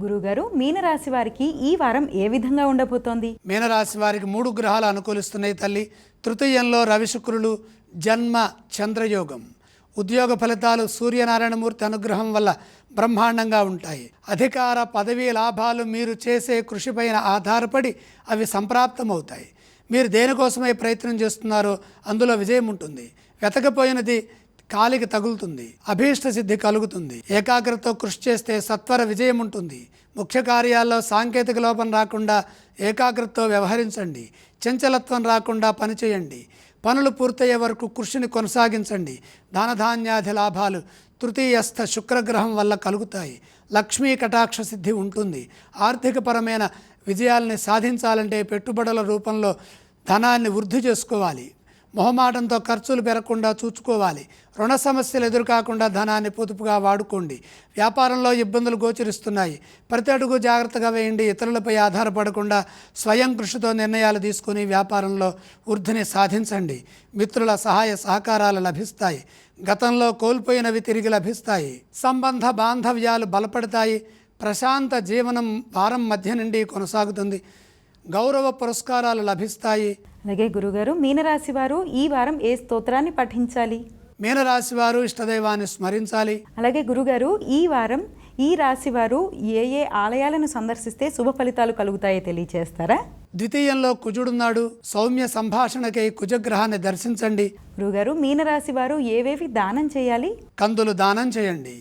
గురుగారు, మీనరాశి వారికి ఈ వారం ఏ విధంగా ఉండబోతోంది? మీనరాశి వారికి 3 గ్రహాలు అనుకూలిస్తున్నాయి తల్లి. తృతీయంలో రవి శుక్రులు, జన్మ చంద్రయోగం. ఉద్యోగ ఫలితాలు సూర్యనారాయణమూర్తి అనుగ్రహం వల్ల బ్రహ్మాండంగా ఉంటాయి. అధికార పదవీ లాభాలు మీరు చేసే కృషిపైన ఆధారపడి అవి సంప్రాప్తమవుతాయి. మీరు దేనికోసమై ప్రయత్నం చేస్తున్నారో అందులో విజయం ఉంటుంది. వెతకపోయినది కాలికి తగులుతుంది. అభీష్ట సిద్ధి కలుగుతుంది. ఏకాగ్రతతో కృషి చేస్తే సత్వర విజయం ఉంటుంది. ముఖ్య కార్యాల్లో సాంకేతిక లోపం రాకుండా ఏకాగ్రతతో వ్యవహరించండి. చంచలత్వం రాకుండా పనిచేయండి. పనులు పూర్తయ్యే వరకు కృషిని కొనసాగించండి. దానధాన్యాది లాభాలు తృతీయస్థ శుక్రగ్రహం వల్ల కలుగుతాయి. లక్ష్మీ కటాక్ష సిద్ధి ఉంటుంది. ఆర్థికపరమైన విజయాల్ని సాధించాలంటే పెట్టుబడుల రూపంలో ధనాన్ని వృద్ధి చేసుకోవాలి. మొహమాటంతో ఖర్చులు పెరగకుండా చూసుకోవాలి. రుణ సమస్యలు ఎదురుకాకుండా ధనాన్ని పొదుపుగా వాడుకోండి. వ్యాపారంలో ఇబ్బందులు గోచరిస్తున్నాయి. ప్రతి అడుగు జాగ్రత్తగా వేయండి. ఇతరులపై ఆధారపడకుండా స్వయం కృషితో నిర్ణయాలు తీసుకుని వ్యాపారంలో వృద్ధిని సాధించండి. మిత్రుల సహాయ సహకారాలు లభిస్తాయి. గతంలో కోల్పోయినవి తిరిగి లభిస్తాయి. సంబంధ బాంధవ్యాలు బలపడతాయి. ప్రశాంత జీవనం వారం మధ్య నుండి కొనసాగుతుంది. గౌరవ పురస్కారాలు లభిస్తాయి. అలాగే గురుగారు, మీనరాశి వారు ఈ వారం ఏ స్తోత్రాన్ని పఠించాలి? మీనరాశి వారు ఇష్టదైవాన్ని స్మరించాలి. అలాగే గురుగారు, ఈ వారం ఈ రాశి వారు ఏ ఏ ఆలయాలను సందర్శిస్తే శుభ ఫలితాలు కలుగుతాయో తెలియచేస్తారా? ద్వితీయంలో కుజుడున్నాడు. సౌమ్య సంభాషణకై కుజగ్రహాన్ని దర్శించండి. గురుగారు, మీనరాశి వారు ఏవేవి దానం చేయాలి? కందులు దానం చేయండి.